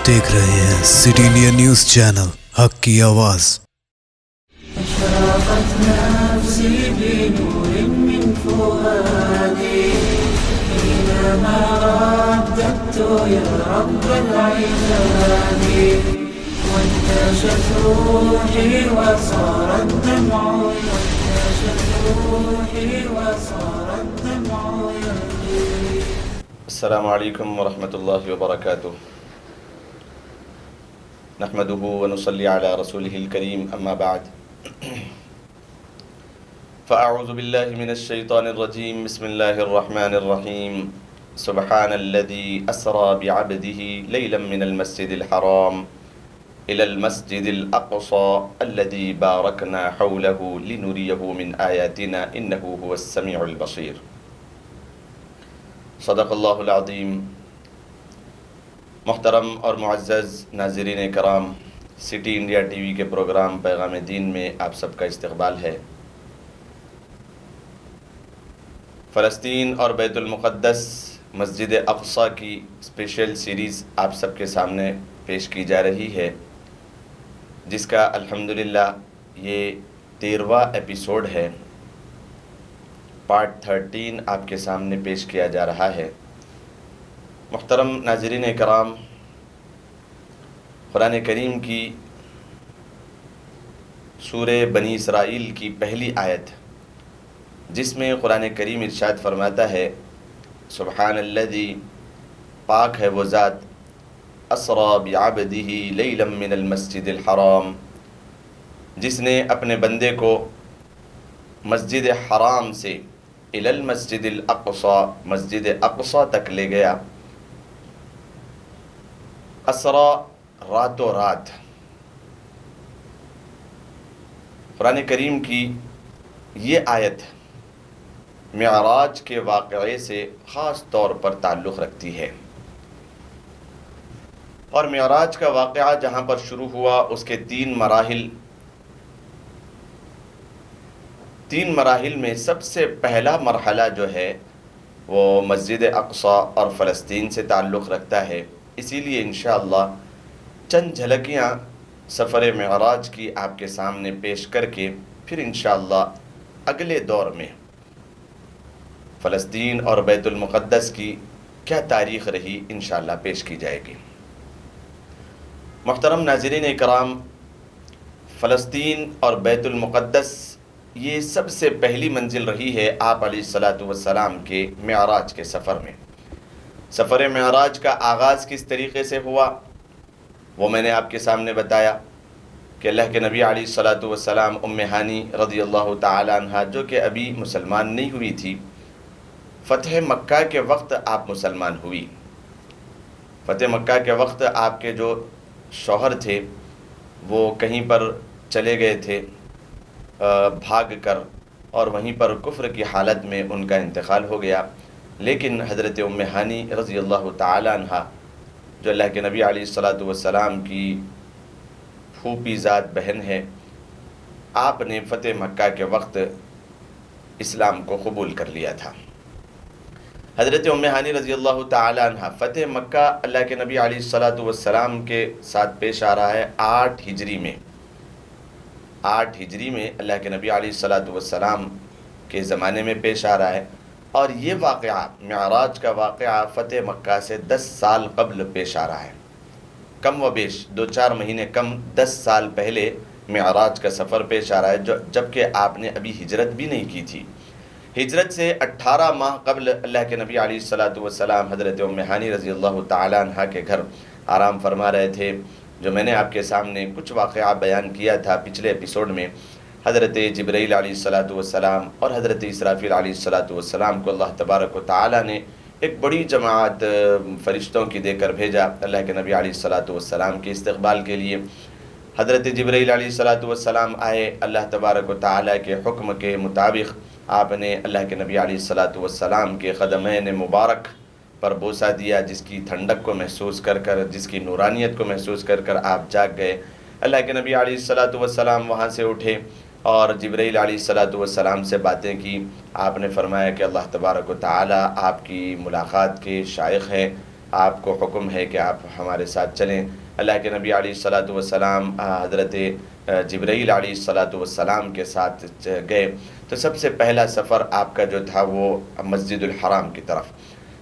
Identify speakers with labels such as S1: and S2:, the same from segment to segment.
S1: دیکھ رہے ہیں سٹی انڈیا نیوز چینل، حق کی آواز۔
S2: اشرقت نفسي بنور من فؤادي حينما رددت يا رب العباد، وانتشت روحي وصار الدمع يجري.
S3: السلام علیکم ورحمۃ اللہ وبرکاتہ۔ نحمده ونصلي على رسوله الكريم اما بعد فاعوذ بالله من الشیطان الرجیم، بسم اللہ الرحمن الرحیم۔ سبحان الذي اسرى بعبده ليلا من المسجد الحرام الى المسجد الاقصى الذي باركنا حوله لنريه من آیاتنا انه هو السمیع البصیر۔ صدق اللہ العظیم۔ محترم اور معزز ناظرین کرام، سٹی انڈیا ٹی وی کے پروگرام پیغام دین میں آپ سب کا استقبال ہے۔ فلسطین اور بیت المقدس مسجد اقصیٰ کی اسپیشل سیریز آپ سب کے سامنے پیش کی جا رہی ہے، جس کا الحمدللہ یہ 13واں ایپیسوڈ ہے۔ پارٹ 13 آپ کے سامنے پیش کیا جا رہا ہے۔ محترم ناظرین کرام، قرآن کریم کی سورہ بنی اسرائیل کی پہلی آیت، جس میں قرآن کریم ارشاد فرماتا ہے، سبحان الذی، پاک ہے وہ ذات، اسری بعبدہ لیلا من المسجد الحرام، جس نے اپنے بندے کو مسجد حرام سے الی المسجد الاقصی، مسجد اقصی تک لے گیا۔ اسرا، راتوں رات۔ قرآن کریم کی یہ آیت معراج کے واقعے سے خاص طور پر تعلق رکھتی ہے، اور معراج کا واقعہ جہاں پر شروع ہوا اس کے تین مراحل میں سب سے پہلا مرحلہ جو ہے وہ مسجد اقصی اور فلسطین سے تعلق رکھتا ہے۔ اسی لیے انشاءاللہ چند جھلکیاں سفر معراج کی آپ کے سامنے پیش کر کے پھر انشاءاللہ اگلے دور میں فلسطین اور بیت المقدس کی کیا تاریخ رہی انشاءاللہ پیش کی جائے گی۔ محترم ناظرین اکرام، فلسطین اور بیت المقدس یہ سب سے پہلی منزل رہی ہے آپ علیہ الصلاۃ والسلام کے معراج کے سفر میں۔ سفر معراج کا آغاز کس طریقے سے ہوا وہ میں نے آپ کے سامنے بتایا کہ اللہ کے نبی علیہ الصلاۃ والسلام ام ہانی رضی اللہ تعالی عنہ، جو کہ ابھی مسلمان نہیں ہوئی تھی، فتح مکہ کے وقت آپ مسلمان ہوئی۔ فتح مکہ کے وقت آپ کے جو شوہر تھے وہ کہیں پر چلے گئے تھے بھاگ کر، اور وہیں پر کفر کی حالت میں ان کا انتقال ہو گیا۔ لیکن حضرت ام ہانی رضی اللہ تعالی عنہ، جو اللہ کے نبی علیہ الصلاۃ والسلام کی پھوپھی ذات بہن ہے، آپ نے فتح مکہ کے وقت اسلام کو قبول کر لیا تھا۔ حضرت ام ہانی رضی اللہ تعالی عنہ، فتح مکہ اللہ کے نبی علیہ الصلاۃ والسلام کے ساتھ پیش آ رہا ہے 8 ہجری میں۔ 8 ہجری میں اللہ کے نبی علیہ الصلاۃ والسلام کے زمانے میں پیش آ رہا ہے، اور یہ واقعہ معراج کا واقعہ فتح مکہ سے 10 سال قبل پیش آ رہا ہے۔ کم و بیش 2-4 مہینے کم 10 سال پہلے معراج کا سفر پیش آ رہا ہے، جبکہ آپ نے ابھی ہجرت بھی نہیں کی تھی۔ ہجرت سے 18 ماہ قبل اللہ کے نبی علیہ الصلاۃ والسلام حضرت ام ہانی رضی اللہ تعالی عنہ کے گھر آرام فرما رہے تھے، جو میں نے آپ کے سامنے کچھ واقعہ بیان کیا تھا پچھلے ایپیسوڈ میں۔ حضرت جبرائیل علیہ الصلاۃ والسلام اور حضرت اسرافیل علیہ الصلاۃ والسلام کو اللہ تبارک و تعالی نے ایک بڑی جماعت فرشتوں کی دے کر بھیجا اللہ کے نبی علیہ الصلاۃ والسلام کے استقبال کے لیے۔ حضرت جبرائیل علیہ الصلاۃ والسلام آئے، اللہ تبارک و تعالی کے حکم کے مطابق آپ نے اللہ کے نبی علیہ الصلاۃ والسلام کے قدمین مبارک پر بوسہ دیا، جس کی ٹھنڈک کو محسوس کر جس کی نورانیت کو محسوس کر آپ جاگ گئے۔ اللہ کے نبی علیہ الصلاۃ والسلام وہاں سے اٹھے اور جبرائیل علیہ الصلاۃ والسلام سے باتیں کی۔ آپ نے فرمایا کہ اللہ تبارک و تعالی آپ کی ملاقات کے شائق ہے، آپ کو حکم ہے کہ آپ ہمارے ساتھ چلیں۔ اللہ کے نبی علیہ الصلاۃ والسلام حضرت جبرائیل علیہ الصلاۃ والسلام کے ساتھ گئے، تو سب سے پہلا سفر آپ کا جو تھا وہ مسجد الحرام کی طرف۔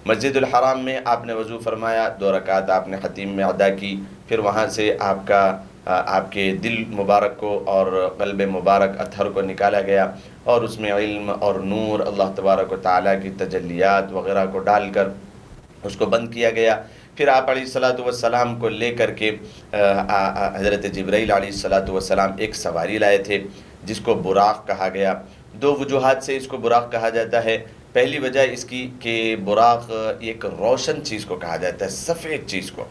S3: مسجد الحرام میں آپ نے وضو فرمایا، 2 رکعت آپ نے حتیم میں ادا کی، پھر وہاں سے آپ کے دل مبارک کو اور قلب مبارک اطہر کو نکالا گیا، اور اس میں علم اور نور اللہ تبارک و تعالیٰ کی تجلیات وغیرہ کو ڈال کر اس کو بند کیا گیا۔ پھر آپ علیہ الصلاۃ والسلام کو لے کر کے حضرت جبرائیل علیہ الصلاۃ والسلام ایک سواری لائے تھے جس کو براق کہا گیا۔ 2 وجوہات سے اس کو براق کہا جاتا ہے۔ پہلی وجہ اس کی کہ براق ایک روشن چیز کو کہا جاتا ہے، سفید چیز کو،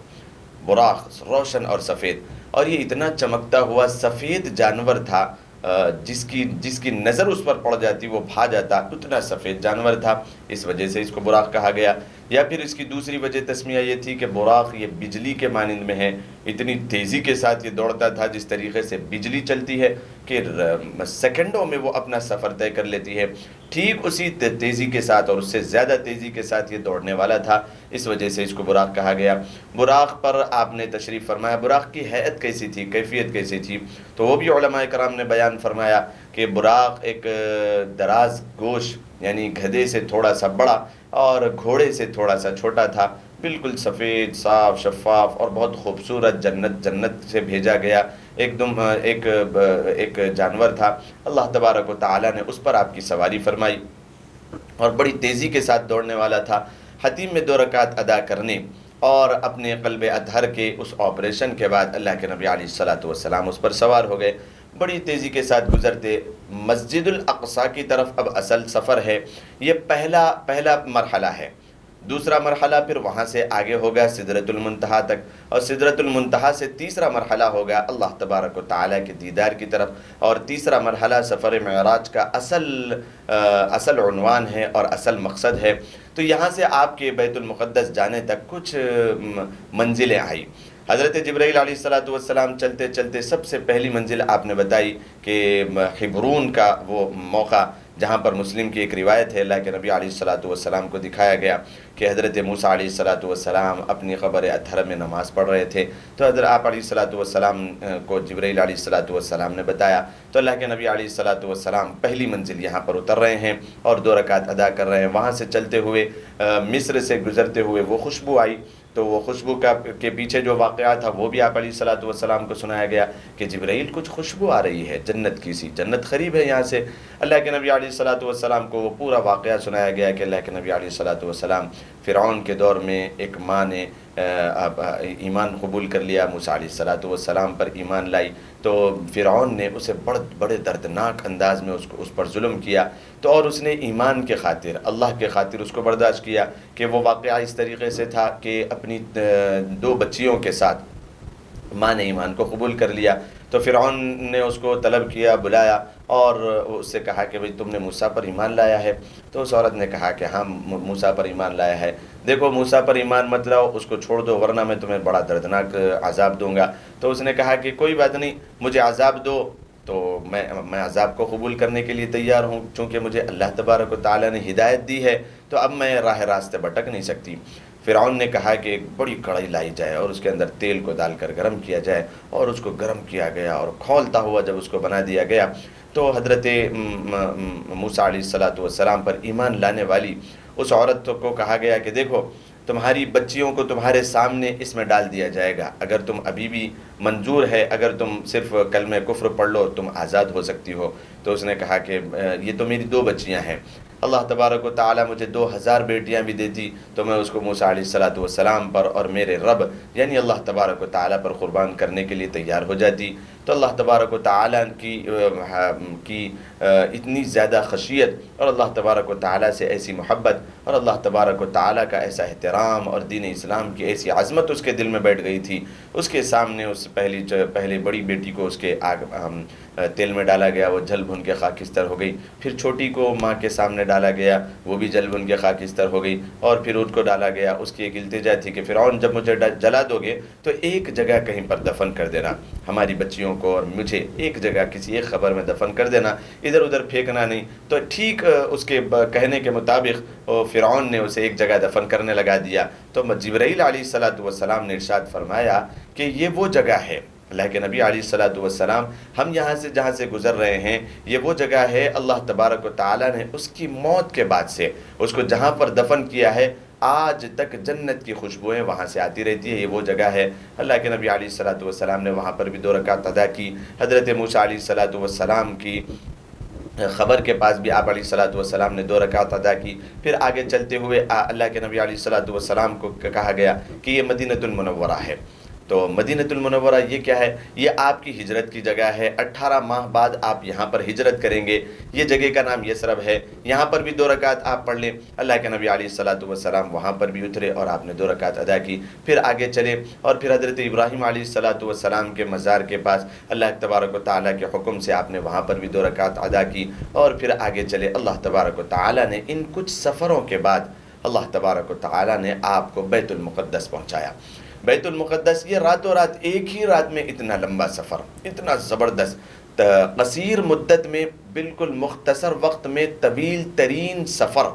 S3: براق روشن اور سفید، اور یہ اتنا چمکتا ہوا سفید جانور تھا جس کی نظر اس پر پڑ جاتی وہ بھا جاتا، اتنا سفید جانور تھا، اس وجہ سے اس کو براق کہا گیا۔ یا پھر اس کی دوسری وجہ تسمیہ یہ تھی کہ براق یہ بجلی کے مانند میں ہے، اتنی تیزی کے ساتھ یہ دوڑتا تھا جس طریقے سے بجلی چلتی ہے کہ سیکنڈوں میں وہ اپنا سفر طے کر لیتی ہے، ٹھیک اسی تیزی کے ساتھ اور اس سے زیادہ تیزی کے ساتھ یہ دوڑنے والا تھا، اس وجہ سے اس کو براق کہا گیا۔ براق پر آپ نے تشریف فرمایا۔ براق کی ہیئت کیسی تھی، کیفیت کیسی تھی، تو وہ بھی علماء کرام نے بیان فرمایا کہ براق ایک دراز گوش، یعنی گدھے سے تھوڑا سا بڑا اور گھوڑے سے تھوڑا سا چھوٹا تھا، بالکل سفید، صاف، شفاف اور بہت خوبصورت، جنت سے بھیجا گیا ایک جانور تھا۔ اللہ تبارک و تعالیٰ نے اس پر آپ کی سواری فرمائی اور بڑی تیزی کے ساتھ دوڑنے والا تھا۔ حتیم میں 2 رکعت ادا کرنے اور اپنے قلب اطہر کے اس آپریشن کے بعد اللہ کے نبی علیہ الصلاۃ والسلام اس پر سوار ہو گئے، بڑی تیزی کے ساتھ گزرتے مسجد الاقصیٰ کی طرف۔ اب اصل سفر ہے، یہ پہلا مرحلہ ہے۔ دوسرا مرحلہ پھر وہاں سے آگے ہوگا سدرۃ المنتہا تک، اور سدرۃ المنتہا سے تیسرا مرحلہ ہوگا اللہ تبارک و تعالیٰ کے دیدار کی طرف، اور تیسرا مرحلہ سفر معراج کا اصل عنوان ہے اور اصل مقصد ہے۔ تو یہاں سے آپ کے بیت المقدس جانے تک کچھ منزلیں آئی۔ حضرت جبرائیل علیہ الصلاۃ والسلام چلتے چلتے سب سے پہلی منزل آپ نے بتائی کہ حبرون کا وہ موقع، جہاں پر مسلم کی ایک روایت ہے، اللہ کے نبی علیہ الصلاۃ والسلام کو دکھایا گیا کہ حضرت موسیٰ علیہ الصلاۃ والسلام اپنی قبر اطہر میں نماز پڑھ رہے تھے، تو حضرت آپ علیہ الصلاۃ والسلام کو جبرائیل علیہ الصلاۃ والسلام نے بتایا، تو اللہ کے نبی علیہ الصلاۃ والسلام پہلی منزل یہاں پر اتر رہے ہیں اور 2 رکعت ادا کر رہے ہیں۔ وہاں سے چلتے ہوئے مصر سے گزرتے ہوئے وہ خوشبو آئی، تو وہ خوشبو کے پیچھے جو واقعہ تھا وہ بھی آپ علیہ الصلاۃ والسلام کو سنایا گیا کہ جبرائیل کچھ خوشبو آ رہی ہے جنت کی سی، جنت قریب ہے یہاں سے۔ اللہ کے نبی علیہ الصلاۃ والسلام کو وہ پورا واقعہ سنایا گیا کہ اللہ کے نبی علیہ الصلاۃ والسلام فرعون کے دور میں ایک ماں نے ایمان قبول کر لیا، موسیٰ علیہ الصلاۃ والسلام پر ایمان لائی، تو فرعون نے اسے بڑے دردناک انداز میں اس پر ظلم کیا، تو اور اس نے ایمان کے خاطر، اللہ کے خاطر اس کو برداشت کیا کہ وہ واقعہ اس طریقے سے تھا کہ اپنی 2 بچیوں کے ساتھ ماں نے ایمان کو قبول کر لیا، تو فرعون نے اس کو طلب کیا، بلایا اور اس سے کہا کہ بھئی تم نے موسیٰ پر ایمان لایا ہے؟ تو اس عورت نے کہا کہ ہاں موسیٰ پر ایمان لایا ہے۔ دیکھو موسیٰ پر ایمان مت لاؤ، اس کو چھوڑ دو ورنہ میں تمہیں بڑا دردناک عذاب دوں گا۔ تو اس نے کہا کہ کوئی بات نہیں، مجھے عذاب دو تو میں عذاب کو قبول کرنے کے لیے تیار ہوں، چونکہ مجھے اللہ تبارک و تعالیٰ نے ہدایت دی ہے تو اب میں راہ راستے بھٹک نہیں سکتی۔ فرعون نے کہا کہ ایک بڑی کڑھائی لائی جائے اور اس کے اندر تیل کو ڈال کر گرم کیا جائے، اور اس کو گرم کیا گیا اور کھولتا ہوا جب اس کو بنا دیا گیا تو حضرت موسیٰ علیہ الصلاۃ والسلام پر ایمان لانے والی اس عورت کو کہا گیا کہ دیکھو تمہاری بچیوں کو تمہارے سامنے اس میں ڈال دیا جائے گا، اگر تم ابھی بھی منظور ہے، اگر تم صرف کلمہ کفر پڑھ لو تم آزاد ہو سکتی ہو۔ تو اس نے کہا کہ یہ تو میری 2 بچیاں ہیں، اللہ تبارک و تعالیٰ مجھے 2000 بیٹیاں بھی دیتی تو میں اس کو موسیٰ علیہ الصلاۃ والسلام پر اور میرے رب یعنی اللہ تبارک و تعالیٰ پر قربان کرنے کے لیے تیار ہو جاتی۔ تو اللہ تبارک و تعالیٰ کی اتنی زیادہ خشیت اور اللہ تبارک و تعالیٰ سے ایسی محبت اور اللہ تبارک و تعالیٰ کا ایسا احترام اور دین اسلام کی ایسی عظمت اس کے دل میں بیٹھ گئی تھی، اس کے سامنے اس پہلی بڑی بیٹی کو اس کے تیل میں ڈالا گیا، وہ جل بھن کے خاکستر ہو گئی، پھر چھوٹی کو ماں کے سامنے ڈالا گیا، وہ بھی جل بھن کے خاکستر ہو گئی، اور پھر ان کو ڈالا گیا۔ اس کی ایک التجا تھی کہ فرعون جب مجھے جلا دو گے تو ایک جگہ کہیں پر دفن کر دینا، ہماری بچیوں بھائیوں کو اور مجھے ایک جگہ کسی ایک خبر میں دفن کر دینا، ادھر ادھر پھینکنا نہیں۔ تو ٹھیک اس کے کہنے کے مطابق فرعون نے اسے ایک جگہ دفن کرنے لگا دیا۔ تو جبرائیل علیہ السلام نے ارشاد فرمایا کہ یہ وہ جگہ ہے، اللہ کے نبی علیہ السلام، ہم یہاں سے جہاں سے گزر رہے ہیں یہ وہ جگہ ہے، اللہ تبارک و تعالیٰ نے اس کی موت کے بعد سے اس کو جہاں پر دفن کیا ہے آج تک جنت کی خوشبوئیں وہاں سے آتی رہتی ہے، یہ وہ جگہ ہے۔ اللہ کے نبی علیہ السلام نے وہاں پر بھی 2 رکعت ادا کی۔ حضرت موسیٰ علیہ السلام کی خبر کے پاس بھی آپ علیہ السلام نے 2 رکعت ادا کی۔ پھر آگے چلتے ہوئے اللہ کے نبی علیہ السلام کو کہا گیا کہ یہ مدینہ المنورہ ہے۔ تو مدینہ المنورہ یہ کیا ہے؟ یہ آپ کی ہجرت کی جگہ ہے، 18 ماہ بعد آپ یہاں پر ہجرت کریں گے، یہ جگہ کا نام یثرب ہے۔ یہاں پر بھی 2 رکعت آپ پڑھ لیں۔ اللہ کے نبی علیہ السلام وہاں پر بھی اترے اور آپ نے 2 رکعت ادا کی۔ پھر آگے چلے اور پھر حضرت ابراہیم علیہ السلام کے مزار کے پاس اللہ تبارک و تعالیٰ کے حکم سے آپ نے وہاں پر بھی 2 رکعت ادا کی، اور پھر آگے چلے۔ اللہ تبارک و تعالیٰ نے ان کچھ سفروں کے بعد اللہ تبارک و تعالیٰ نے آپ کو بیت المقدس پہنچایا۔ بیت المقدس یہ راتوں رات، ایک ہی رات میں اتنا لمبا سفر، اتنا زبردست، قصیر مدت میں بالکل مختصر وقت میں طویل ترین سفر،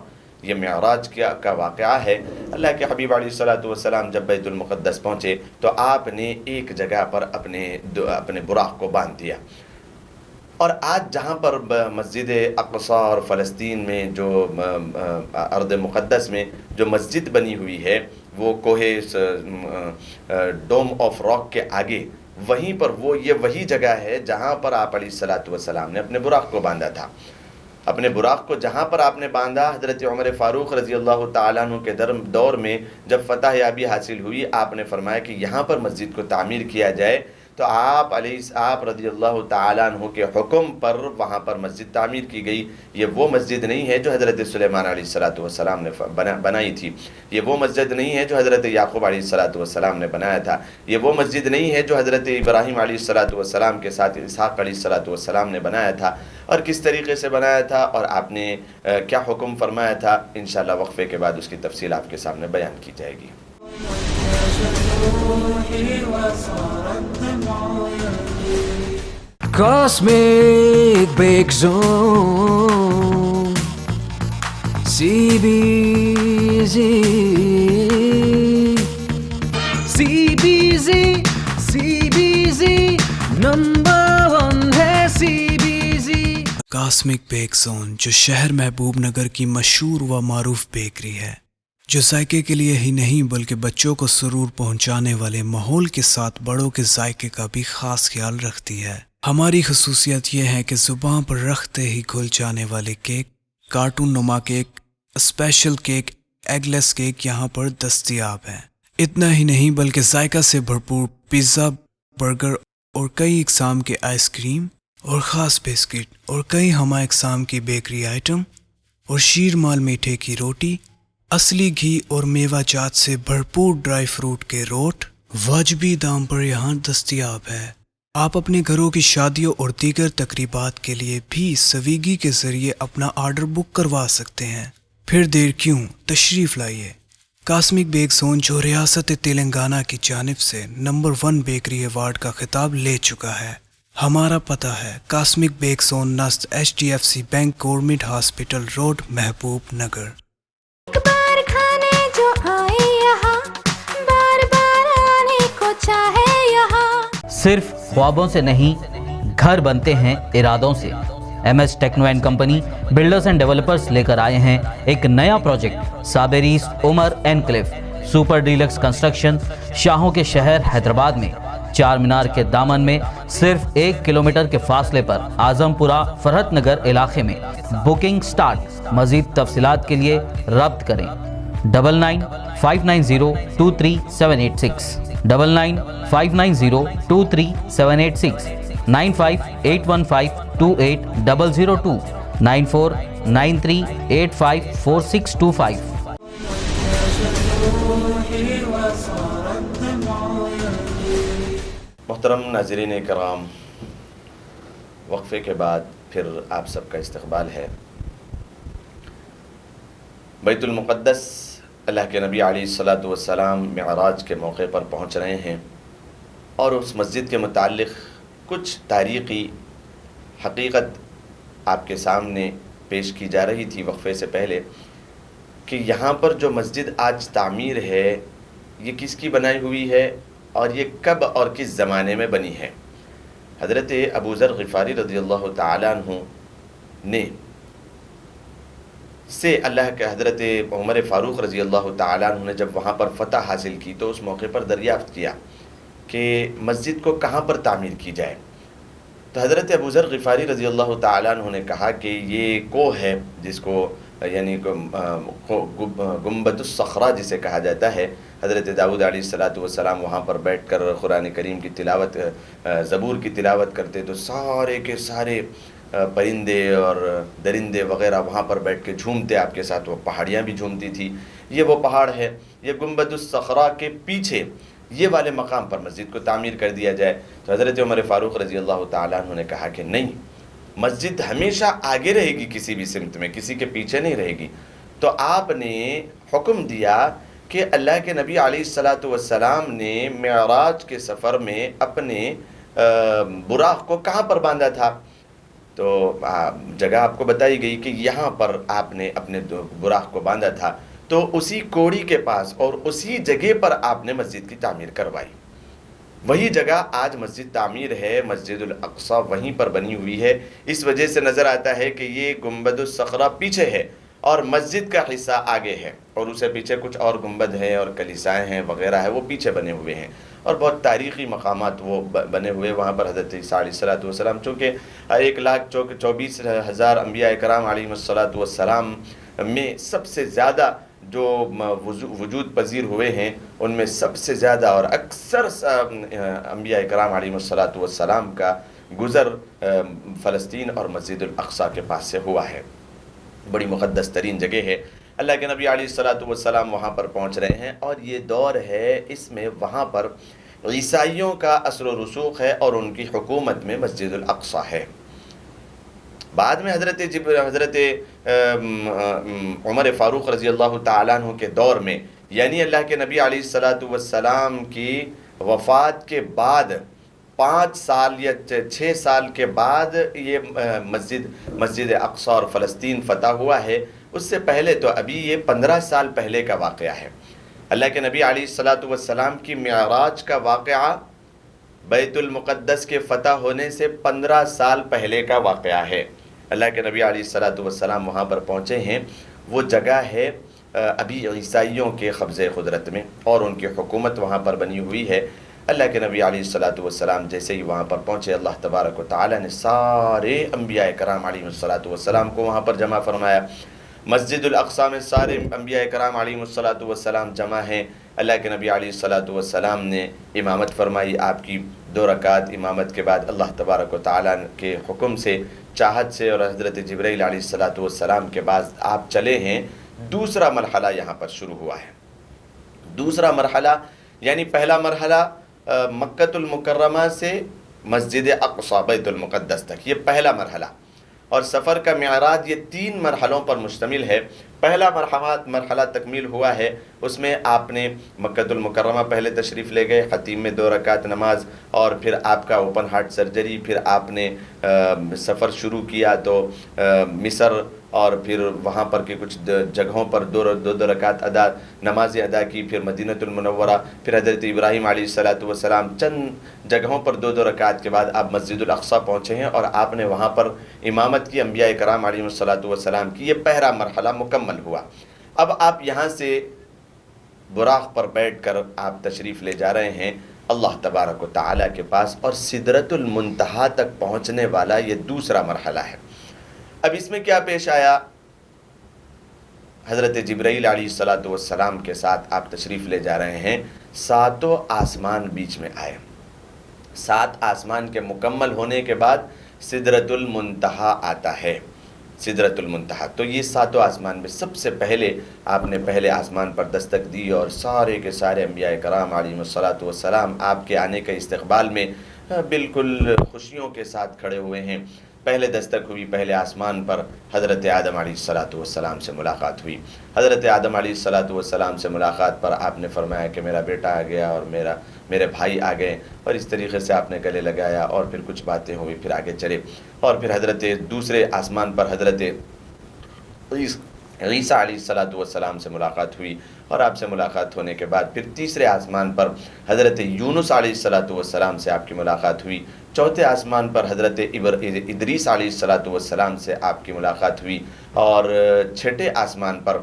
S3: یہ معراج کا واقعہ ہے۔ اللہ کے حبیب علیہ السلام جب بیت المقدس پہنچے تو آپ نے ایک جگہ پر اپنے براق کو باندھ دیا، اور آج جہاں پر مسجد اقصی اور فلسطین میں جو ارض مقدس میں جو مسجد بنی ہوئی ہے وہ کوہ ڈوم آف راک کے آگے، وہیں پر یہ وہی جگہ ہے جہاں پر آپ علیہ السلام نے اپنے براق کو باندھا تھا۔ اپنے براق کو جہاں پر آپ نے باندھا، حضرت عمر فاروق رضی اللہ تعالیٰ عنہ کے دور میں جب فتح یابی حاصل ہوئی، آپ نے فرمایا کہ یہاں پر مسجد کو تعمیر کیا جائے، تو آپ رضی اللہ تعالیٰ عنہ کے حکم پر وہاں پر مسجد تعمیر کی گئی۔ یہ وہ مسجد نہیں ہے جو حضرت سلیمان علیہ السلام نے بنائی تھی، یہ وہ مسجد نہیں ہے جو حضرت یعقوب علیہ السلام نے بنایا تھا، یہ وہ مسجد نہیں ہے جو حضرت ابراہیم علیہ السلام کے ساتھ اسحاق علیہ السلام نے بنایا تھا، اور کس طریقے سے بنایا تھا اور آپ نے کیا حکم فرمایا تھا۔ انشاءاللہ وقفے کے بعد اس کی تفصیل آپ کے سامنے بیان کی جائے گی۔
S2: Cosmic Break Zone CBZ number 1 ہے CBZ۔
S1: کاسمک بیک زون جو شہر محبوب نگر کی مشہور و معروف بیکری ہے، جو ذائقے کے لیے ہی نہیں بلکہ بچوں کو سرور پہنچانے والے ماحول کے ساتھ بڑوں کے ذائقے کا بھی خاص خیال رکھتی ہے۔ ہماری خصوصیت یہ ہے کہ زبان پر رکھتے ہی گھل جانے والے کیک، کارٹون نما کیک، اسپیشل کیک، ایگ لیس کیک یہاں پر دستیاب ہیں۔ اتنا ہی نہیں بلکہ ذائقہ سے بھرپور پیزا، برگر اور کئی اقسام کے آئس کریم اور خاص بسکٹ اور کئی ہمہ اقسام کی بیکری آئٹم اور شیر مال میٹھے کی روٹی، اصلی گھی اور میوہ جات سے بھرپور ڈرائی فروٹ کے روٹ واجبی دام پر یہاں دستیاب ہے۔ آپ اپنے گھروں کی شادیوں اور دیگر تقریبات کے لیے بھی سویگی کے ذریعے اپنا آرڈر بک کروا سکتے ہیں۔ پھر دیر کیوں، تشریف لائیے۔ کاسمک بیک زون جو ریاست تلنگانہ کی جانب سے نمبر 1 بیکری ایوارڈ کا خطاب لے چکا ہے۔ ہمارا پتہ ہے کاسمک بیک زون نزد HDFC bank government hospital road, Mahbubnagar.
S4: صرف خوابوں سے نہیں، گھر بنتے ہیں ارادوں سے۔ MS techno and company builders and developers لے کر آئے ہیں ایک نیا پروجیکٹ، صابریز Umar enclave super deluxe construction, شاہوں کے شہر حیدرآباد میں، چار مینار کے دامن میں، صرف 1 کلومیٹر کے فاصلے پر، اعظم پورہ فرحت نگر علاقے میں۔ Booking start. مزید تفصیلات کے لیے رابطہ کریں 9959023786 9959023786 9581528002 9493854625۔
S3: محترم ناظرین کرام، وقفے کے بعد پھر آپ سب کا استقبال ہے۔ بیت المقدس اللہ کے نبی علیہ السلام معراج کے موقع پر پہنچ رہے ہیں، اور اس مسجد کے متعلق کچھ تاریخی حقیقت آپ کے سامنے پیش کی جا رہی تھی وقفے سے پہلے کہ یہاں پر جو مسجد آج تعمیر ہے یہ کس کی بنائی ہوئی ہے اور یہ کب اور کس زمانے میں بنی ہے۔ حضرت ابو ذر غفاری رضی اللہ تعالیٰ عنہ نے سے اللہ کے حضرت عمر فاروق رضی اللہ تعالیٰ عنہ نے جب وہاں پر فتح حاصل کی تو اس موقع پر دریافت کیا کہ مسجد کو کہاں پر تعمیر کی جائے، تو حضرت ابو ذر غفاری رضی اللہ تعالیٰ عنہ نے کہا کہ یہ کوہ ہے جس کو یعنی گنبد الصخرہ جسے کہا جاتا ہے، حضرت داؤد علیہ السلام وہاں پر بیٹھ کر قرآن کریم کی تلاوت زبور کی تلاوت کرتے تو سارے کے سارے پرندے اور درندے وغیرہ وہاں پر بیٹھ کے جھومتے، آپ کے ساتھ وہ پہاڑیاں بھی جھومتی تھی۔ یہ وہ پہاڑ ہے، یہ گنبد الصخرہ کے پیچھے یہ والے مقام پر مسجد کو تعمیر کر دیا جائے۔ تو حضرت عمر فاروق رضی اللہ تعالیٰ عنہ نے کہا کہ نہیں، مسجد ہمیشہ آگے رہے گی، کسی بھی سمت میں، کسی کے پیچھے نہیں رہے گی۔ تو آپ نے حکم دیا کہ اللہ کے نبی علیہ السلام نے معراج کے سفر میں اپنے براق کو کہاں پر باندھا تھا، تو جگہ آپ کو بتائی گئی کہ یہاں پر آپ نے اپنے براق کو باندھا تھا، تو اسی کوڑی کے پاس اور اسی جگہ پر آپ نے مسجد کی تعمیر کروائی۔ وہی جگہ آج مسجد تعمیر ہے، مسجد الاقصی وہیں پر بنی ہوئی ہے۔ اس وجہ سے نظر آتا ہے کہ یہ گنبد الصخرہ پیچھے ہے اور مسجد کا حصہ آگے ہے، اور اسے پیچھے کچھ اور گنبد ہیں اور کلیسائیں ہیں وغیرہ ہے، وہ پیچھے بنے ہوئے ہیں، اور بہت تاریخی مقامات وہ بنے ہوئے وہاں پر۔ حضرت عیسیٰ علیہ السلام چونکہ 1,24,000 انبیاء کرام علیہ السلام میں سب سے زیادہ جو وجود پذیر ہوئے ہیں، ان میں سب سے زیادہ اور اکثر انبیاء کرام علیہ السلام کا گزر فلسطین اور مسجد الاقصی کے پاس سے ہوا ہے۔ بڑی مقدس ترین جگہ ہے۔ اللہ کے نبی علیہ السلام وہاں پر پہنچ رہے ہیں، اور یہ دور ہے اس میں وہاں پر عیسائیوں کا اثر و رسوخ ہے اور ان کی حکومت میں مسجد الاقصی ہے۔ بعد میں حضرت عمر فاروق رضی اللہ تعالیٰ عنہ کے دور میں، یعنی اللہ کے نبی علیہ السلام کی وفات کے بعد 5 سال یا 6 سال کے بعد یہ مسجد اقصی اور فلسطین فتح ہوا ہے۔ اس سے پہلے تو ابھی یہ 15 سال پہلے کا واقعہ ہے۔ اللہ کے نبی علیہ السلام کی معراج کا واقعہ بیت المقدس کے فتح ہونے سے 15 سال پہلے کا واقعہ ہے۔ اللہ کے نبی علیہ السلام وہاں پر پہنچے ہیں، وہ جگہ ہے ابھی عیسائیوں کے قبضے قدرت میں، اور ان کی حکومت وہاں پر بنی ہوئی ہے۔ اللہ کے نبی علیہ السلام جیسے ہی وہاں پر پہنچے، اللہ تبارک و تعالیٰ نے سارے انبیاء کرام علیہ السلام کو وہاں پر جمع فرمایا۔ مسجد الاقصی میں سارے انبیاء کرام علیہ السلام جمع ہیں۔ اللہ کے نبی علیہ السلام نے امامت فرمائی، آپ کی 2 رکعت امامت کے بعد اللہ تبارک و تعالیٰ کے حکم سے، چاہت سے، اور حضرت جبرائیل علیہ السلام کے بعد آپ چلے ہیں۔ دوسرا مرحلہ یہاں پر شروع ہوا ہے۔ دوسرا مرحلہ یعنی پہلا مرحلہ مکۃ المکرمہ سے مسجد اقصی بیت المقدس تک، یہ پہلا مرحلہ، اور سفر کا معراج یہ 3 مرحلوں پر مشتمل ہے۔ پہلا مرحلہ تکمیل ہوا ہے، اس میں آپ نے مکۃ المکرمہ پہلے تشریف لے گئے، خطیم میں 2 رکعت نماز، اور پھر آپ کا اوپن ہارٹ سرجری، پھر آپ نے سفر شروع کیا تو مصر، اور پھر وہاں پر کے کچھ جگہوں پر 2 رکعت نمازیں ادا کی، پھر مدینہ المنورہ، پھر حضرت ابراہیم علیہ السلام، چند جگہوں پر 2 رکعت کے بعد آپ مسجد الاقصی پہنچے ہیں، اور آپ نے وہاں پر امامت کی انبیاء کرام علیہ السلام کی۔ یہ پہلا مرحلہ مکمل ہوا۔ اب آپ یہاں سے براق پر بیٹھ کر آپ تشریف لے جا رہے ہیں اللہ تبارک و تعالیٰ کے پاس، اور سدرۃ المنتہا تک پہنچنے والا یہ دوسرا مرحلہ ہے۔ اب اس میں کیا پیش آیا؟ حضرت جبرائیل علیہ السلام کے ساتھ آپ تشریف لے جا رہے ہیں، 7 آسمان بیچ میں آئے۔ 7 آسمان کے مکمل ہونے کے بعد سدرۃ المنتہا آتا ہے۔ سدرۃ المنتہا، تو یہ 7 آسمان میں سب سے پہلے آپ نے پہلے آسمان پر دستک دی، اور سارے کے سارے انبیاء کرام علیہ السلام آپ کے آنے کے استقبال میں بالکل خوشیوں کے ساتھ کھڑے ہوئے ہیں۔ پہلے دستک ہوئی پہلے آسمان پر حضرت آدم علیہ السلام سے ملاقات ہوئی۔ حضرت آدم علیہ السلام سے ملاقات پر آپ نے فرمایا کہ میرا بیٹا آ گیا اور میرے بھائی آ گئے، اور اس طریقے سے آپ نے گلے لگایا اور پھر کچھ باتیں ہوئی، پھر آگے چلے، اور پھر حضرت دوسرے آسمان پر حضرت عیسیٰ علیہ السلام سے ملاقات ہوئی، اور آپ سے ملاقات ہونے کے بعد پھر تیسرے آسمان پر حضرت یونس علیہ السلام سے آپ کی ملاقات ہوئی، چوتھے آسمان پر حضرت ادریس علیہ السلام سے آپ کی ملاقات ہوئی، اور چھٹے آسمان پر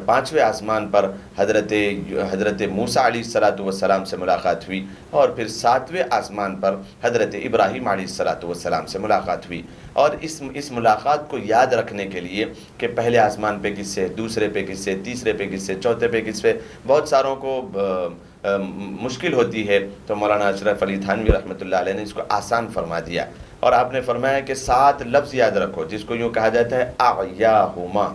S3: پانچویں آسمان پر حضرت موسیٰ علیہ السلام سے ملاقات ہوئی، اور پھر ساتویں آسمان پر حضرت ابراہیم علیہ السلام سے ملاقات ہوئی۔ اور اس ملاقات کو یاد رکھنے کے لیے کہ پہلے آسمان پہ کس سے، دوسرے پہ کس سے، تیسرے پہ کس سے، چوتھے پہ کس سے، بہت ساروں کو مشکل ہوتی ہے، تو مولانا اشرف علی تھانوی رحمۃ اللہ علیہ نے اس کو آسان فرما دیا، اور آپ نے فرمایا کہ 7 لفظ یاد رکھو، جس کو یوں کہا جاتا ہے اعیاہما۔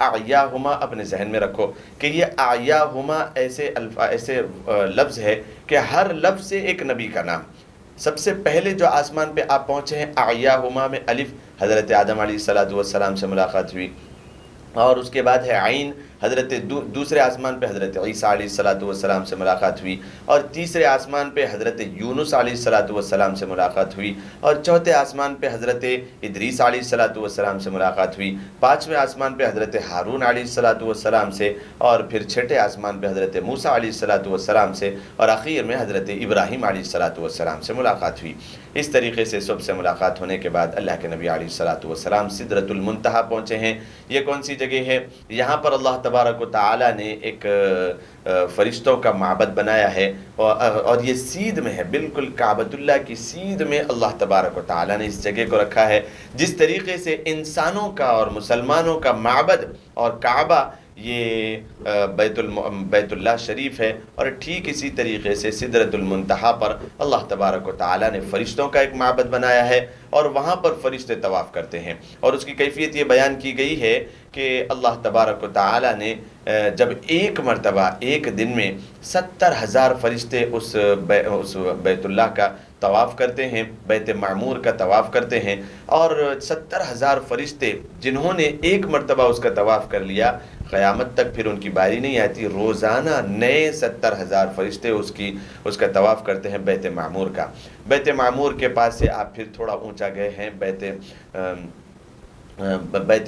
S3: اعیاہما اپنے ذہن میں رکھو کہ یہ اعیاہما ایسے لفظ ہے کہ ہر لفظ سے ایک نبی کا نام۔ سب سے پہلے جو آسمان پہ آپ پہنچے ہیں اعیاہما میں الف، حضرت آدم علیہ السلام سے ملاقات ہوئی، اور اس کے بعد ہے عین، حضرت دوسرے آسمان پہ حضرت عیسیٰ علیہ السلام سے ملاقات ہوئی، اور تیسرے آسمان پہ حضرت یونس علیہ السلام سے ملاقات ہوئی، اور چوتھے آسمان پہ حضرت ادریس علیہ السلام سے ملاقات ہوئی، پانچویں آسمان پہ حضرت ہارون علیہ السلام سے، اور پھر چھٹے آسمان پہ حضرت موسیٰ علیہ السلام سے، اور آخر میں حضرت ابراہیم علیہ السلام سے ملاقات ہوئی۔ اس طریقے سے سب سے ملاقات ہونے کے بعد اللہ کے نبی علیہ السلام سدرۃ المنتہا پہنچے ہیں۔ یہ کون سی جگہ ہے؟ یہاں پر اللہ تبارک و تعالی نے ایک فرشتوں کا معبد بنایا ہے، اور یہ سیدھ میں ہے، بالکل کعبۃ اللہ کی سیدھ میں اللہ تبارک و تعالی نے اس جگہ کو رکھا ہے۔ جس طریقے سے انسانوں کا اور مسلمانوں کا معبد اور کعبہ یہ بیت اللہ شریف ہے، اور ٹھیک اسی طریقے سے سدرۃ المنتہا پر اللہ تبارک و تعالی نے فرشتوں کا ایک معبد بنایا ہے، اور وہاں پر فرشتے طواف کرتے ہیں۔ اور اس کی کیفیت یہ بیان کی گئی ہے کہ اللہ تبارک و تعالی نے جب ایک مرتبہ ایک دن میں 70,000 فرشتے اس بیت اللہ کا طواف کرتے ہیں، بیت معمور کا طواف کرتے ہیں، اور 70,000 فرشتے جنہوں نے ایک مرتبہ اس کا طواف کر لیا، قیامت تک پھر ان کی باری نہیں آتی، روزانہ نئے 70,000 فرشتے اس کا طواف کرتے ہیں بیت معمور کا۔ بیت معمور کے پاس سے آپ پھر تھوڑا اونچا گئے ہیں، بیت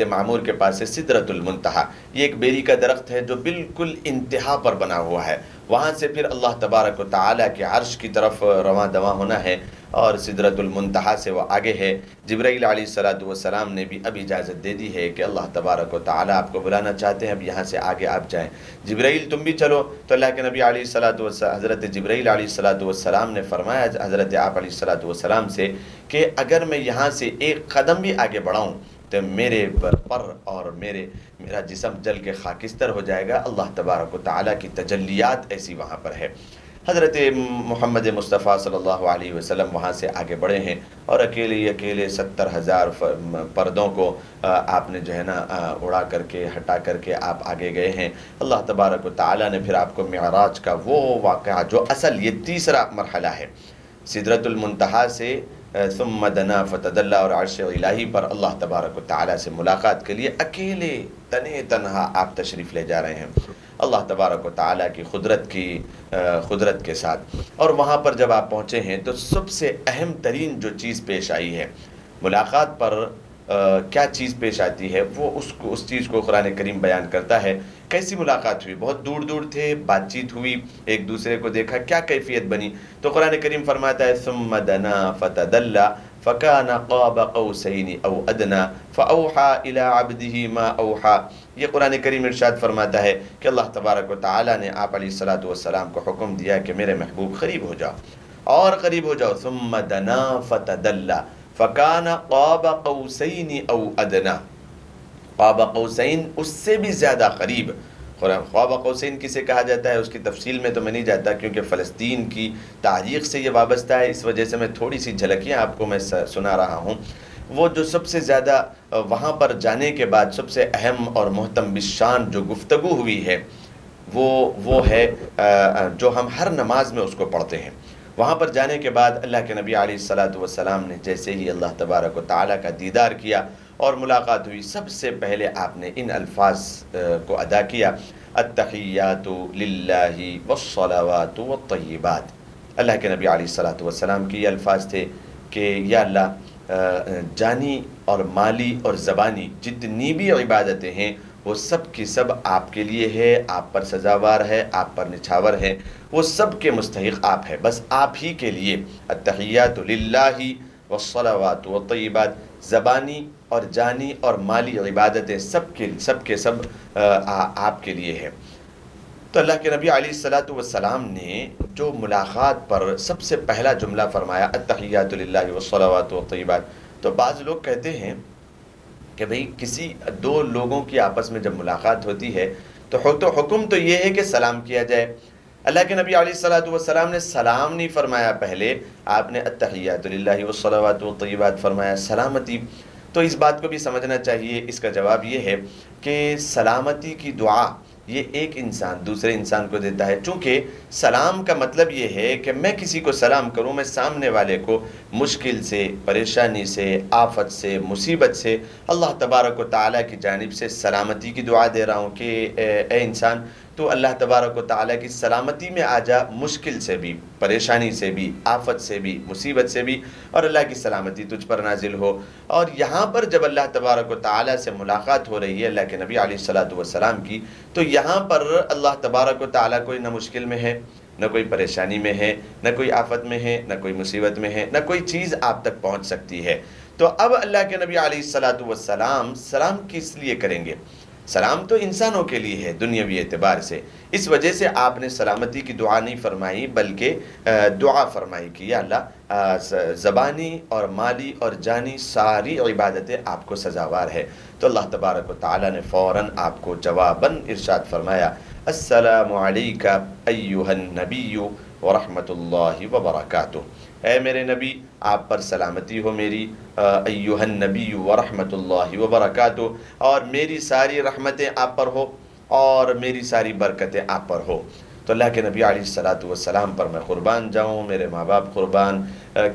S3: معمور کے پاس سے سدرۃ المنتہا، یہ ایک بیری کا درخت ہے جو بالکل انتہا پر بنا ہوا ہے، وہاں سے پھر اللہ تبارک و تعالیٰ کے عرش کی طرف رواں دواں ہونا ہے، اور سدرۃ المنتہا سے وہ آگے ہے۔ جبرائیل علیہ السلام نے بھی اب اجازت دے دی ہے کہ اللہ تبارک و تعالیٰ آپ کو بلانا چاہتے ہیں، اب یہاں سے آگے آپ جائیں، جبرائیل تم بھی چلو۔ تو اللہ کے نبی علیہ حضرت جبرائیل علیہ السلام نے فرمایا حضرت آپ علیہ السلام سے کہ اگر میں یہاں سے ایک قدم بھی آگے بڑھاؤں تو میرے پر اور میرا جسم جل کے خاکستر ہو جائے گا۔ اللہ تبارک و تعالیٰ کی تجلیات ایسی وہاں پر ہے۔ حضرت محمد مصطفیٰ صلی اللہ علیہ وسلم وہاں سے آگے بڑھے ہیں، اور اکیلے 70,000 پردوں کو آپ نے جو ہے نا اڑا کر کے ہٹا کر کے آپ آگے گئے ہیں۔ اللہ تبارک و تعالیٰ نے پھر آپ کو معراج کا وہ واقعہ جو اصل یہ تیسرا مرحلہ ہے، سدرۃ المنتہا سے ثم دنا فتدلی، اور عرش الہی پر اللہ تبارک و تعالیٰ سے ملاقات کے لیے اکیلے تنہا آپ تشریف لے جا رہے ہیں اللہ تبارک و تعالیٰ کی قدرت کے ساتھ۔ اور وہاں پر جب آپ پہنچے ہیں تو سب سے اہم ترین جو چیز پیش آئی ہے، ملاقات پر کیا چیز پیش آتی ہے، وہ اس چیز کو قرآن کریم بیان کرتا ہے۔ کیسی ملاقات ہوئی؟ بہت دور تھے، بات چیت ہوئی، ایک دوسرے کو دیکھا، کیا کیفیت بنی؟ تو قرآن کریم فرماتا ہے ثم دنا فتدلی فکان قاب قوسین او ادنی فاوحی الی عبده ما اوحی۔ یہ قرآن کریم ارشاد فرماتا ہے کہ اللہ تبارک و تعالی نے آپ علیہ السلام کو حکم دیا کہ میرے محبوب قریب ہو جاؤ اور قریب ہو جاؤ، ثم دنا فتدلی فکان قاب قوسین او ادنی، قاب قوسین اس سے بھی زیادہ قریب۔ قاب قوسین کسے کہا جاتا ہے اس کی تفصیل میں تو میں نہیں جاتا، کیونکہ فلسطین کی تاریخ سے یہ وابستہ ہے، اس وجہ سے میں تھوڑی سی جھلکیاں آپ کو میں سنا رہا ہوں۔ وہ جو سب سے زیادہ وہاں پر جانے کے بعد سب سے اہم اور محتم بالشان جو گفتگو ہوئی ہے وہ ہے جو ہم ہر نماز میں اس کو پڑھتے ہیں، وہاں پر جانے کے بعد اللہ کے نبی علیہ الصلاۃ والسلام نے جیسے ہی اللہ تبارک و تعالیٰ کا دیدار کیا اور ملاقات ہوئی، سب سے پہلے آپ نے ان الفاظ کو ادا کیا، التحیات للہ والصلوات والطیبات۔ اللہ کے نبی علیہ الصلاۃ والسلام کے یہ الفاظ تھے کہ یا اللہ جانی اور مالی اور زبانی جتنی بھی عبادتیں ہیں وہ سب کی سب آپ کے لیے ہے، آپ پر سزاوار ہے، آپ پر نچھاور ہے، وہ سب کے مستحق آپ ہے، بس آپ ہی کے لیے۔ التحیات للہ والصلوات والطیبات، زبانی اور جانی اور مالی عبادتیں سب کے سب آپ کے لیے ہے۔ تو اللہ کے نبی علیہ الصلاۃ والسلام نے جو ملاقات پر سب سے پہلا جملہ فرمایا التحیات للہ والصلوات والطیبات، تو بعض لوگ کہتے ہیں کہ بھئی کسی دو لوگوں کی آپس میں جب ملاقات ہوتی ہے تو حکم تو یہ ہے کہ سلام کیا جائے۔ اللہ کے نبی علیہ الصلاۃ والسلام نے سلام نہیں فرمایا، پہلے آپ نے التحیات للہ والصلوات والطیبات فرمایا، سلامتی۔ تو اس بات کو بھی سمجھنا چاہیے، اس کا جواب یہ ہے کہ سلامتی کی دعا یہ ایک انسان دوسرے انسان کو دیتا ہے، چونکہ سلام کا مطلب یہ ہے کہ میں کسی کو سلام کروں، میں سامنے والے کو مشکل سے، پریشانی سے، آفت سے، مصیبت سے اللہ تبارک و تعالیٰ کی جانب سے سلامتی کی دعا دے رہا ہوں کہ اے انسان تو اللہ تبارک و تعالیٰ کی سلامتی میں آ جا، مشکل سے بھی، پریشانی سے بھی، آفت سے بھی، مصیبت سے بھی، اور اللہ کی سلامتی تجھ پر نازل ہو۔ اور یہاں پر جب اللہ تبارک و تعالیٰ سے ملاقات ہو رہی ہے اللہ کے نبی علیہ الصلاۃ والسلام کی، تو یہاں پر اللہ تبارک و تعالیٰ کوئی نہ مشکل میں ہے، نہ کوئی پریشانی میں ہے، نہ کوئی آفت میں ہے، نہ کوئی مصیبت میں ہے، نہ کوئی چیز آپ تک پہنچ سکتی ہے۔ تو اب اللہ کے نبی علیہ الصلاۃ والسلام سلام کس لیے کریں گے؟ سلام تو انسانوں کے لیے ہے دنیاوی اعتبار سے، اس وجہ سے آپ نے سلامتی کی دعا نہیں فرمائی بلکہ دعا فرمائی کہ یا اللہ زبانی اور مالی اور جانی ساری عبادتیں آپ کو سزاوار ہے۔ تو اللہ تبارک و تعالیٰ نے فوراً آپ کو جواباً ارشاد فرمایا، السلام علیک ایہا النبی ورحمۃ اللہ وبرکاتہ۔ اے میرے نبی، آپ پر سلامتی ہو میری، ایہا النبی ورحمۃ اللہ وبرکاتہ، اور میری ساری رحمتیں آپ پر ہو اور میری ساری برکتیں آپ پر ہو۔ تو اللہ کے نبی علیہ الصلاۃ والسلام پر میں قربان جاؤں، میرے ماں باپ قربان،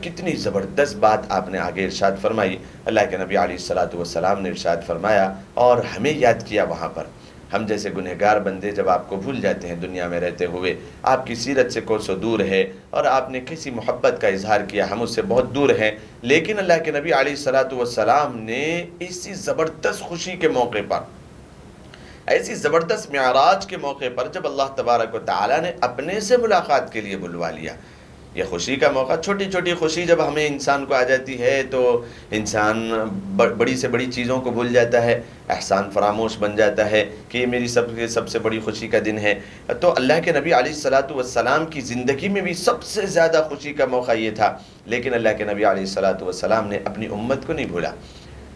S3: کتنی زبردست بات آپ نے آگے ارشاد فرمائی۔ اللہ کے نبی علیہ الصلاۃ والسلام نے ارشاد فرمایا اور ہمیں یاد کیا وہاں پر، ہم جیسے گنہگار بندے جب آپ کو بھول جاتے ہیں دنیا میں رہتے ہوئے، آپ کی سیرت سے کوسوں دور ہے اور آپ نے کسی محبت کا اظہار کیا، ہم اس سے بہت دور ہیں، لیکن اللہ کے نبی علیہ الصلاۃ والسلام نے اسی زبردست خوشی کے موقع پر، ایسی زبردست معراج کے موقع پر جب اللہ تبارک و تعالیٰ نے اپنے سے ملاقات کے لیے بلوا لیا، یہ خوشی کا موقع، چھوٹی چھوٹی خوشی جب ہمیں انسان کو آ جاتی ہے تو انسان بڑی سے بڑی چیزوں کو بھول جاتا ہے، احسان فراموش بن جاتا ہے کہ یہ میری سب سے بڑی خوشی کا دن ہے۔ تو اللہ کے نبی علیہ الصلاۃ والسلام کی زندگی میں بھی سب سے زیادہ خوشی کا موقع یہ تھا، لیکن اللہ کے نبی علیہ الصلاۃ والسلام نے اپنی امت کو نہیں بھولا،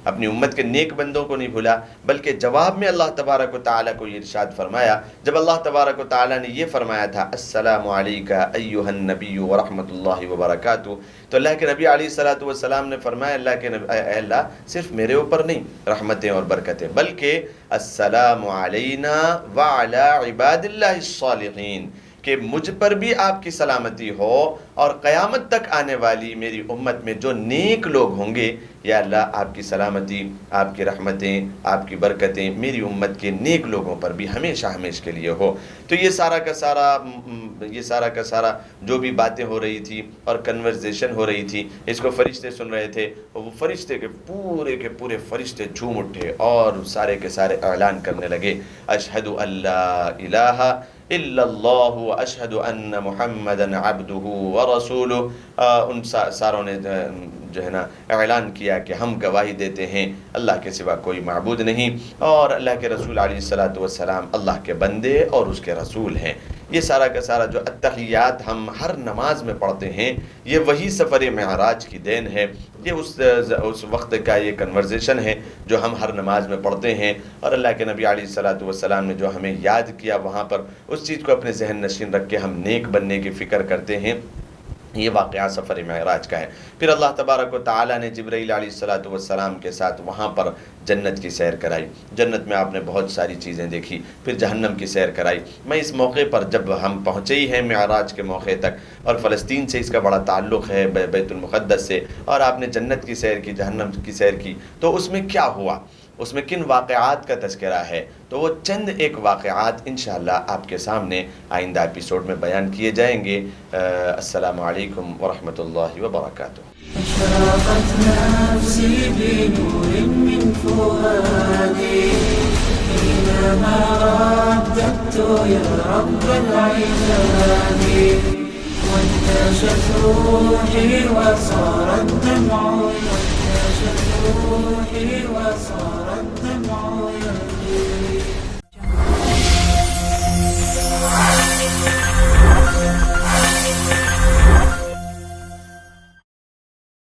S3: اپنی امت کے نیک بندوں کو نہیں بھولا، بلکہ جواب میں اللہ تبارک و تعالیٰ کو یہ ارشاد فرمایا، جب اللہ تبارک و تعالیٰ نے یہ فرمایا تھا السلام علیک ایہا النبی ورحمۃ اللہ وبرکاتہ، تو اللہ کے نبی علیہ الصلاۃ والسلام نے فرمایا اے اللہ صرف میرے اوپر نہیں رحمتیں اور برکتیں، بلکہ السلام علینا وعلی عباد اللہ الصالحین، کہ مجھ پر بھی آپ کی سلامتی ہو اور قیامت تک آنے والی میری امت میں جو نیک لوگ ہوں گے، یا اللہ آپ کی سلامتی، آپ کی رحمتیں، آپ کی برکتیں میری امت کے نیک لوگوں پر بھی ہمیشہ کے لیے ہو۔ تو یہ سارا کا سارا جو بھی باتیں ہو رہی تھی اور کنورزیشن ہو رہی تھی، اس کو فرشتے سن رہے تھے، اور وہ فرشتے کے پورے فرشتے جھوم اٹھے اور سارے کے سارے اعلان کرنے لگے، اشہد ان لا الہ الا اللہ اشہد ان محمدا عبدہ ورسولہ۔ ان ساروں نے جو ہے نا اعلان کیا کہ ہم گواہی دیتے ہیں اللہ کے سوا کوئی معبود نہیں، اور اللہ کے رسول علیہ الصلاۃ والسلام اللہ کے بندے اور اس کے رسول ہیں۔ یہ سارا کا سارا جو التحیات ہم ہر نماز میں پڑھتے ہیں، یہ وہی سفر معراج کی دین ہے، یہ اس وقت کا یہ کنورزیشن ہے جو ہم ہر نماز میں پڑھتے ہیں، اور اللہ کے نبی علیہ الصلاۃ والسلام نے جو ہمیں یاد کیا وہاں پر، اس چیز کو اپنے ذہن نشین رکھ کے ہم نیک بننے کی فکر کرتے ہیں۔ یہ واقعہ سفر معراج کا ہے۔ پھر اللہ تبارک و تعالیٰ نے جبرائیل علیہ الصلوۃ والسلام کے ساتھ وہاں پر جنت کی سیر کرائی۔ جنت میں آپ نے بہت ساری چیزیں دیکھی، پھر جہنم کی سیر کرائی۔ میں اس موقع پر جب ہم پہنچے ہی ہیں معراج کے موقع تک، اور فلسطین سے اس کا بڑا تعلق ہے، بیت المقدس سے، اور آپ نے جنت کی سیر کی، جہنم کی سیر کی، تو اس میں کیا ہوا، اس میں کن واقعات کا تذکرہ ہے، تو وہ چند ایک واقعات انشاءاللہ آپ کے سامنے آئندہ ایپیسوڈ میں بیان کیے جائیں گے۔ السلام علیکم ورحمۃ اللہ وبرکاتہ۔
S5: أشرقت نفسي بنور من فؤادي حينما رددت يا رب العباد، وانتشت روحي وصار الدمع، وانتشت روحي وصار